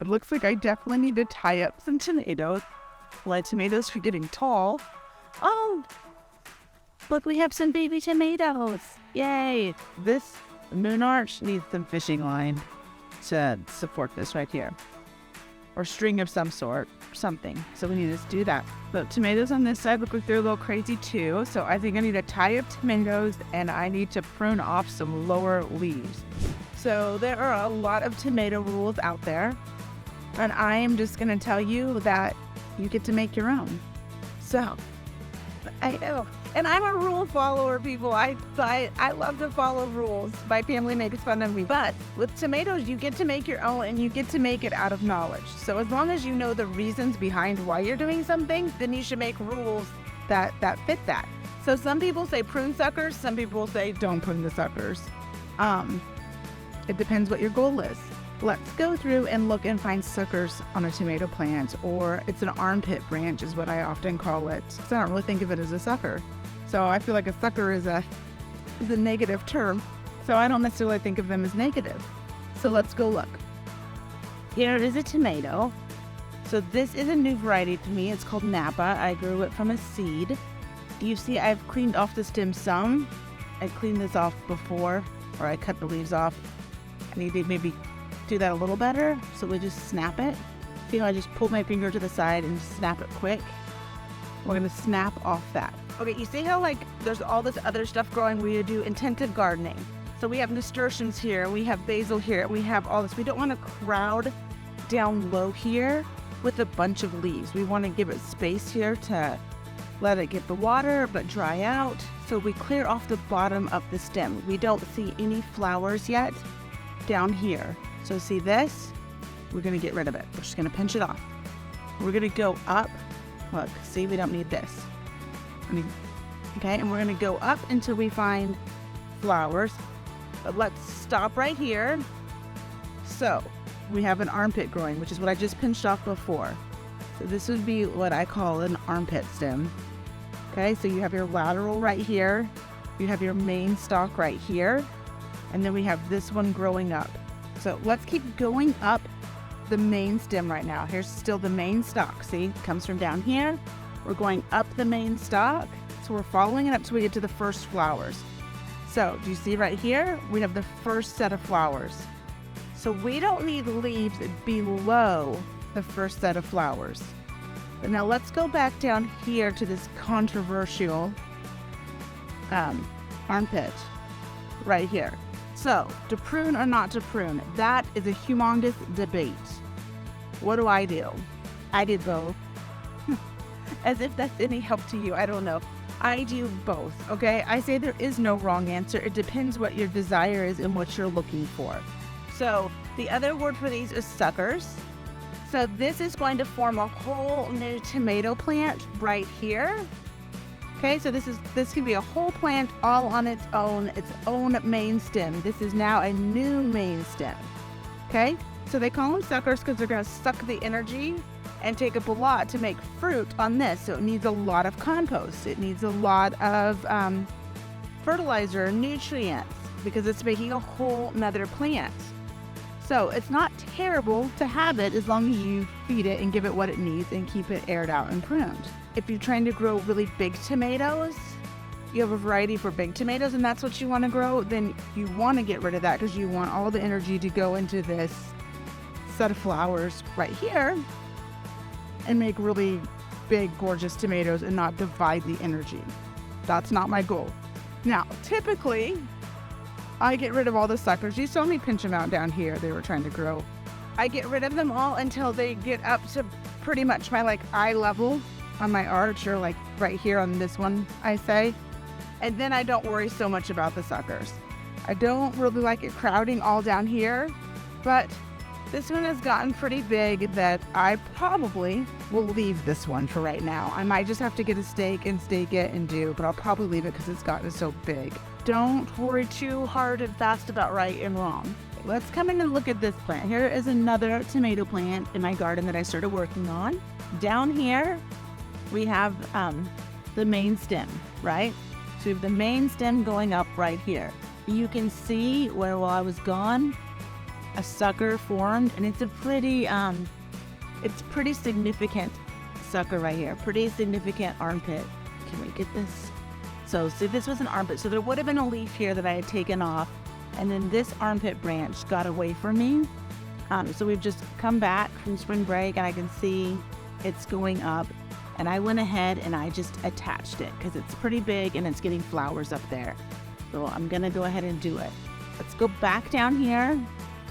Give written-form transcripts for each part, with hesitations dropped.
It looks like I definitely need to tie up some tomatoes. My tomatoes are getting tall. Oh, look, we have some baby tomatoes. Yay. This moon arch needs some fishing line to support this right here. Or string of some sort, something. So we need to do that. The tomatoes on this side look like they're a little crazy too. So I think I need to tie up tomatoes and I need to prune off some lower leaves. So there are a lot of tomato rules out there. And I am just going to tell you that you get to make your own. So, I know. And I'm a rule follower, people. I love to follow rules. My family makes fun of me. But with tomatoes, you get to make your own and you get to make it out of knowledge. So as long as you know the reasons behind why you're doing something, then you should make rules that fit that. So some people say prune suckers. Some people say don't prune the suckers. It depends what your goal is. Let's go through and look and find suckers on a tomato plant, or it's an armpit branch is what I often call it. So I don't really think of it as a sucker. So I feel like a sucker is a negative term. So I don't necessarily think of them as negative. So let's go look. Here is a tomato. So this is a new variety to me. It's called Napa. I grew it from a seed. You see I've cleaned off the stem some. I cleaned this off before, or I cut the leaves off. I need to maybe do that a little better. So we just snap it. See how I just pull my finger to the side and snap it quick? We're gonna snap off that. Okay, you see how like there's all this other stuff growing? We do intensive gardening. So we have nasturtiums here, we have basil here, we have all this. We don't want to crowd down low here with a bunch of leaves. We want to give it space here to let it get the water but dry out. So we clear off the bottom of the stem. We don't see any flowers yet down here. So see this? We're gonna get rid of it. We're just gonna pinch it off. We're gonna go up. Look, see, we don't need this. Okay, and we're gonna go up until we find flowers. But let's stop right here. So we have an armpit growing, which is what I just pinched off before. So this would be what I call an armpit stem. Okay, so you have your lateral right here. You have your main stalk right here. And then we have this one growing up. So let's keep going up the main stem right now. Here's still the main stalk. See, it comes from down here. We're going up the main stalk. So we're following it up till we get to the first flowers. So do you see right here? We have the first set of flowers. So we don't need leaves below the first set of flowers. But now let's go back down here to this controversial armpit right here. So, to prune or not to prune, that is a humongous debate. What do? I did both. As if that's any help to you, I don't know. I do both, okay? I say there is no wrong answer. It depends what your desire is and what you're looking for. So, the other word for these is suckers. So this is going to form a whole new tomato plant right here. Okay, so this can be a whole plant all on its own main stem. This is now a new main stem. Okay, so they call them suckers because they're going to suck the energy and take up a lot to make fruit on this. So it needs a lot of compost. It needs a lot of fertilizer, nutrients, because it's making a whole nother plant. So it's not terrible to have it as long as you feed it and give it what it needs and keep it aired out and pruned. If you're trying to grow really big tomatoes, you have a variety for big tomatoes and that's what you want to grow, then you want to get rid of that because you want all the energy to go into this set of flowers right here and make really big, gorgeous tomatoes and not divide the energy. That's not my goal. Now, typically, I get rid of all the suckers. You saw me pinch them out down here. They were trying to grow. I get rid of them all until they get up to pretty much my eye level on my arch, or right here on this one, I say. And then I don't worry so much about the suckers. I don't really like it crowding all down here, but this one has gotten pretty big that I probably will leave this one for right now. I might just have to get a stake and stake it and but I'll probably leave it because it's gotten so big. Don't worry too hard and fast about right and wrong. Let's come in and look at this plant. Here is another tomato plant in my garden that I started working on. Down here, we have the main stem, right? So we have the main stem going up right here. You can see where while I was gone, a sucker formed, and it's a pretty significant sucker right here. Pretty significant armpit. Can we get this? So see, this was an armpit. So there would have been a leaf here that I had taken off, and then this armpit branch got away from me. So we've just come back from spring break, and I can see it's going up. And I went ahead and I just attached it because it's pretty big and it's getting flowers up there. So I'm gonna go ahead and do it. Let's go back down here,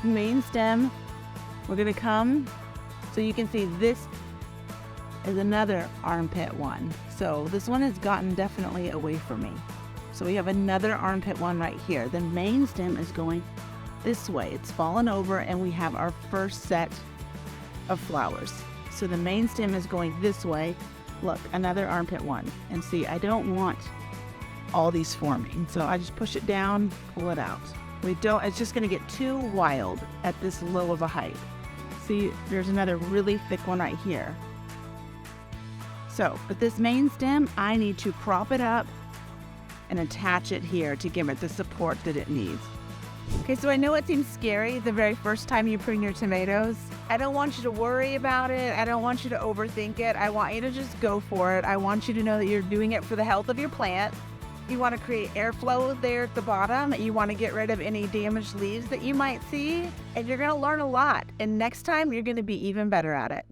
main stem. We're gonna come, so you can see this is another armpit one. So this one has gotten definitely away from me. So we have another armpit one right here. The main stem is going this way. It's fallen over and we have our first set of flowers. So the main stem is going this way. Look, another armpit one. And see, I don't want all these forming. So I just push it down, pull it out. It's just gonna get too wild at this low of a height. See, there's another really thick one right here. So, with this main stem, I need to prop it up and attach it here to give it the support that it needs. Okay, so I know it seems scary the very first time you prune your tomatoes. I don't want you to worry about it. I don't want you to overthink it. I want you to just go for it. I want you to know that you're doing it for the health of your plant. You want to create airflow there at the bottom. You want to get rid of any damaged leaves that you might see. And you're going to learn a lot. And next time, you're going to be even better at it.